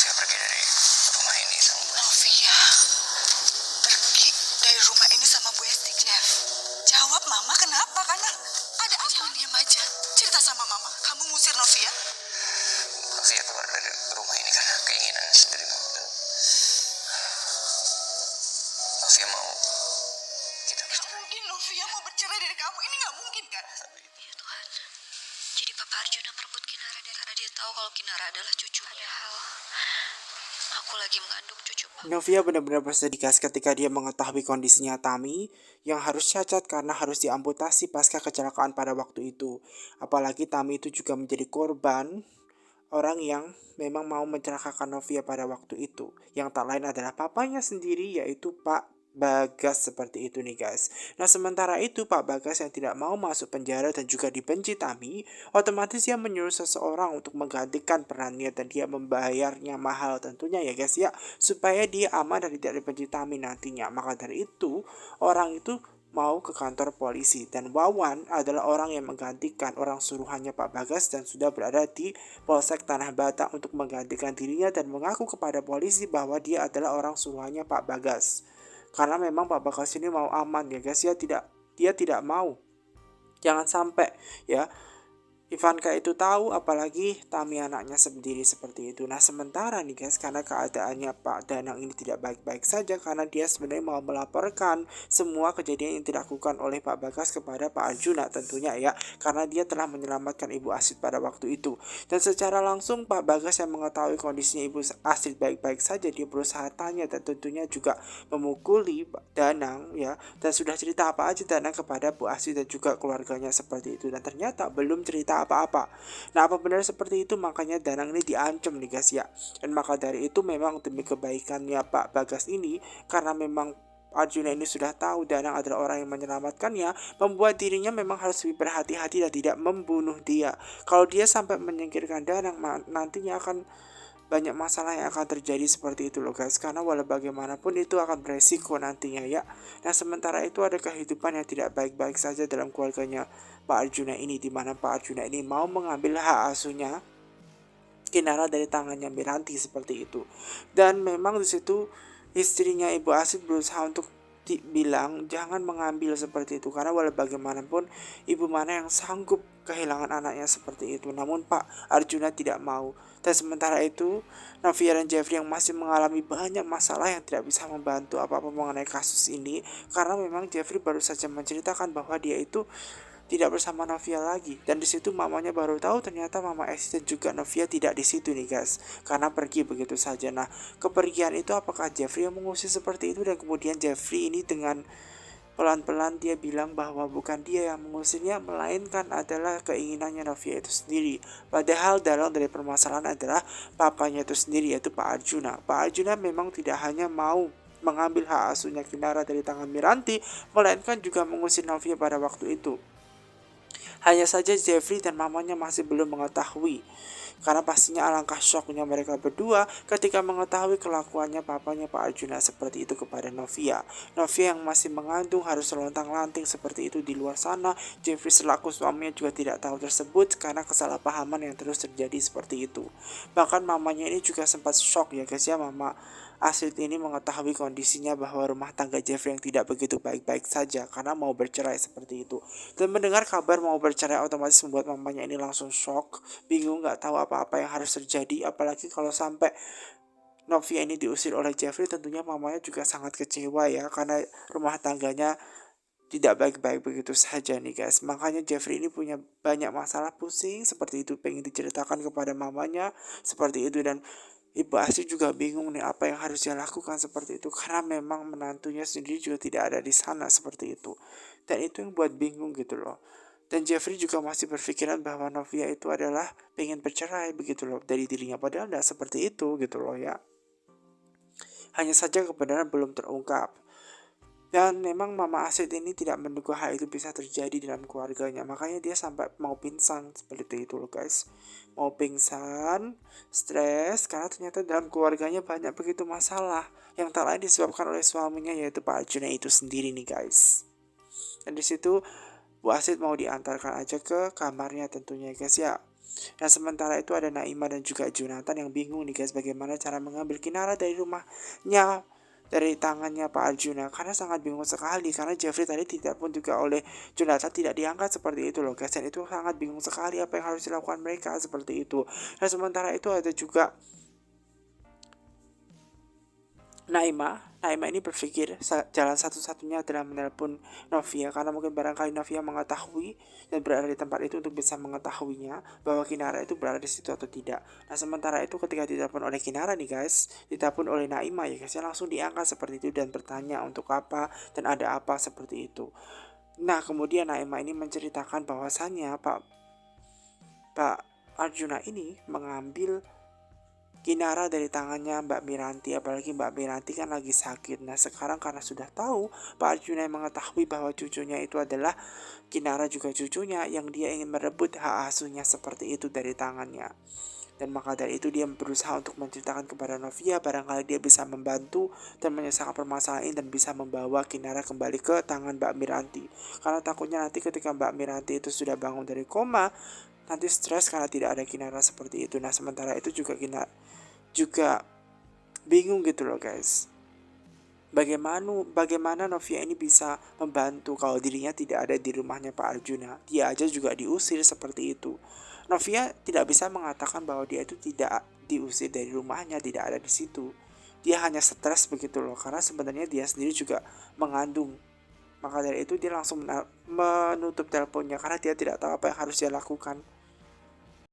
Novia pergi dari rumah ini sama Bu Esti. Novia pergi dari rumah ini sama Bu Esti, Jeff. Jawab Mama, kenapa? Karena ada apa? Jangan diam aja. Cerita sama Mama. Kamu ngusir Novia? Novia keluar dari rumah ini karena keinginan sendiri, Mama. Dan Novia mau kita Gak mungkin Novia mau bercerai dari kamu. Ini gak mungkin kan? Ya Tuhan, jadi Papa Arjuna merebut Kinara karena dia tahu kalau Kinara adalah cucunya. Padahal aku lagi mengandung cucu Papa. Novia benar-benar bersedih guys ketika dia mengetahui kondisinya Tami yang harus cacat karena harus diamputasi pasca kecelakaan pada waktu itu. Apalagi Tami itu juga menjadi korban orang yang memang mau mencelakakan Novia pada waktu itu. Yang tak lain adalah papanya sendiri, yaitu Pak Bagas, seperti itu nih guys. Nah sementara itu Pak Bagas yang tidak mau masuk penjara dan juga dibenci Tami, otomatis dia menyuruh seseorang untuk menggantikan perannya dan dia membayarnya mahal tentunya ya guys ya, supaya dia aman dan tidak dibenci Tami nantinya. Maka dari itu orang itu mau ke kantor polisi dan Wawan adalah orang yang menggantikan orang suruhannya Pak Bagas dan sudah berada di Polsek Tanah Batak untuk menggantikan dirinya dan mengaku kepada polisi bahwa dia adalah orang suruhannya Pak Bagas. Karena memang Pak Bagas ini mau aman ya guys ya, dia tidak mau jangan sampai ya Ivanka itu tahu, apalagi Tami anaknya sendiri seperti itu. Nah sementara nih guys, karena keadaannya Pak Danang ini tidak baik-baik saja, karena dia sebenarnya mau melaporkan semua kejadian yang dilakukan oleh Pak Bagas kepada Pak Arjuna tentunya ya, karena dia telah menyelamatkan Ibu Asid pada waktu itu. Dan secara langsung Pak Bagas yang mengetahui kondisinya Ibu Asid baik-baik saja, dia berusaha tanya dan tentunya juga memukuli Pak Danang ya, dan sudah cerita apa aja Danang kepada Bu Asid dan juga keluarganya seperti itu, dan ternyata belum cerita apa-apa. Nah apa benar seperti itu, makanya Danang ini diancam nih guys ya. Dan maka dari itu memang demi kebaikannya Pak Bagas ini, karena memang Arjuna ini sudah tahu Danang adalah orang yang menyelamatkannya, membuat dirinya memang harus lebih berhati-hati dan tidak membunuh dia. Kalau dia sampai menyingkirkan Danang, nantinya akan banyak masalah yang akan terjadi seperti itu loh guys, karena walau bagaimanapun itu akan beresiko nantinya ya. Nah sementara itu ada kehidupan yang tidak baik-baik saja dalam keluarganya Pak Arjuna ini, dimana Pak Arjuna ini mau mengambil hak asuhnya Kinara dari tangannya Miranti seperti itu. Dan memang di situ istrinya Ibu Asid berusaha untuk bilang jangan mengambil seperti itu, karena walau bagaimanapun ibu mana yang sanggup kehilangan anaknya seperti itu. Namun Pak Arjuna tidak mau. Dan sementara itu Novia dan Jeffrey yang masih mengalami banyak masalah yang tidak bisa membantu apa-apa mengenai kasus ini, karena memang Jeffrey baru saja menceritakan bahwa dia itu tidak bersama Novia lagi, dan di situ mamanya baru tahu ternyata Mama Esti dan juga Novia tidak di situ nih guys, karena pergi begitu saja. Nah kepergian itu apakah Jeffrey yang mengusir seperti itu, dan kemudian Jeffrey ini dengan pelan-pelan dia bilang bahwa bukan dia yang mengusirnya, melainkan adalah keinginannya Novia itu sendiri. Padahal dalam dari permasalahan adalah papanya itu sendiri, yaitu Pak Arjuna. Pak Arjuna memang tidak hanya mau mengambil hak asuhnya Kinara dari tangan Miranti, melainkan juga mengusir Novia pada waktu itu. Hanya saja Jeffrey dan mamanya masih belum mengetahui, karena pastinya alangkah syoknya mereka berdua ketika mengetahui kelakuannya papanya Pak Arjuna seperti itu kepada Novia. Novia yang masih mengandung harus lontang-lanting seperti itu di luar sana. Jeffrey selaku suaminya juga tidak tahu tersebut karena kesalahpahaman yang terus terjadi seperti itu. Bahkan mamanya ini juga sempat shock ya guys ya, Mama Asid ini mengetahui kondisinya bahwa rumah tangga Jeffrey yang tidak begitu baik-baik saja karena mau bercerai seperti itu. Dan mendengar kabar mau bercerai otomatis membuat mamanya ini langsung shock, bingung gak tahu apa-apa yang harus terjadi. Apalagi kalau sampai Novia ini diusir oleh Jeffrey, tentunya mamanya juga sangat kecewa ya, karena rumah tangganya tidak baik-baik begitu saja nih guys. Makanya Jeffrey ini punya banyak masalah pusing seperti itu, pengen diceritakan kepada mamanya seperti itu. Dan Ibu Asid juga bingung nih apa yang harus dia lakukan seperti itu, karena memang menantunya sendiri juga tidak ada di sana seperti itu. Dan itu yang buat bingung gitu loh. Dan Jeffrey juga masih berpikiran bahwa Novia itu adalah pengen bercerai begitu loh dari dirinya, padahal tidak seperti itu gitu loh ya. Hanya saja kebenaran belum terungkap. Dan memang Mama Asid ini tidak menduga hal itu bisa terjadi dalam keluarganya. Makanya dia sampai mau pingsan seperti itu loh guys. Mau pingsan, stres, karena ternyata dalam keluarganya banyak begitu masalah yang tak lain disebabkan oleh suaminya, yaitu Pak Arjuna itu sendiri nih guys. Dan disitu Bu Asid mau diantarkan aja ke kamarnya tentunya guys ya. Dan sementara itu ada Naima dan juga Jonathan yang bingung nih guys bagaimana cara mengambil Kinara dari rumahnya, dari tangannya Pak Arjuna, karena sangat bingung sekali karena Jeffrey tadi tidak pun juga oleh Jonathan tidak diangkat seperti itu loh guys, dan itu sangat bingung sekali apa yang harus dilakukan mereka seperti itu. Dan sementara itu ada juga Naima ini berpikir jalan satu-satunya adalah menelpon Novia, karena mungkin barangkali Novia mengetahui dan berada di tempat itu untuk bisa mengetahuinya bahwa Kinara itu berada di situ atau tidak. Nah sementara itu ketika ditelepon oleh Kinara nih guys, ditelepon oleh Naima ya guys, ya langsung diangkat seperti itu dan bertanya untuk apa dan ada apa seperti itu. Nah kemudian Naima ini menceritakan bahwasannya Pak Arjuna ini mengambil Kinara dari tangannya Mbak Miranti, apalagi Mbak Miranti kan lagi sakit. Nah sekarang karena sudah tahu Pak Arjuna yang mengetahui bahwa cucunya itu adalah Kinara juga cucunya, yang dia ingin merebut hak asuhnya seperti itu dari tangannya. Dan maka dari itu dia berusaha untuk menceritakan kepada Novia barangkali dia bisa membantu dan menyelesaikan permasalahan ini dan bisa membawa Kinara kembali ke tangan Mbak Miranti. Karena takutnya nanti ketika Mbak Miranti itu sudah bangun dari koma, nanti stres karena tidak ada Kinara seperti itu. Nah sementara itu juga Kinara juga bingung gitu loh guys, bagaimana Novia ini bisa membantu kalau dirinya tidak ada di rumahnya Pak Arjuna. Dia aja juga diusir seperti itu. Novia tidak bisa mengatakan bahwa dia itu tidak diusir dari rumahnya, tidak ada di situ. Dia hanya stres begitu loh, karena sebenarnya dia sendiri juga mengandung. Maka dari itu dia langsung menutup teleponnya karena dia tidak tahu apa yang harus dia lakukan.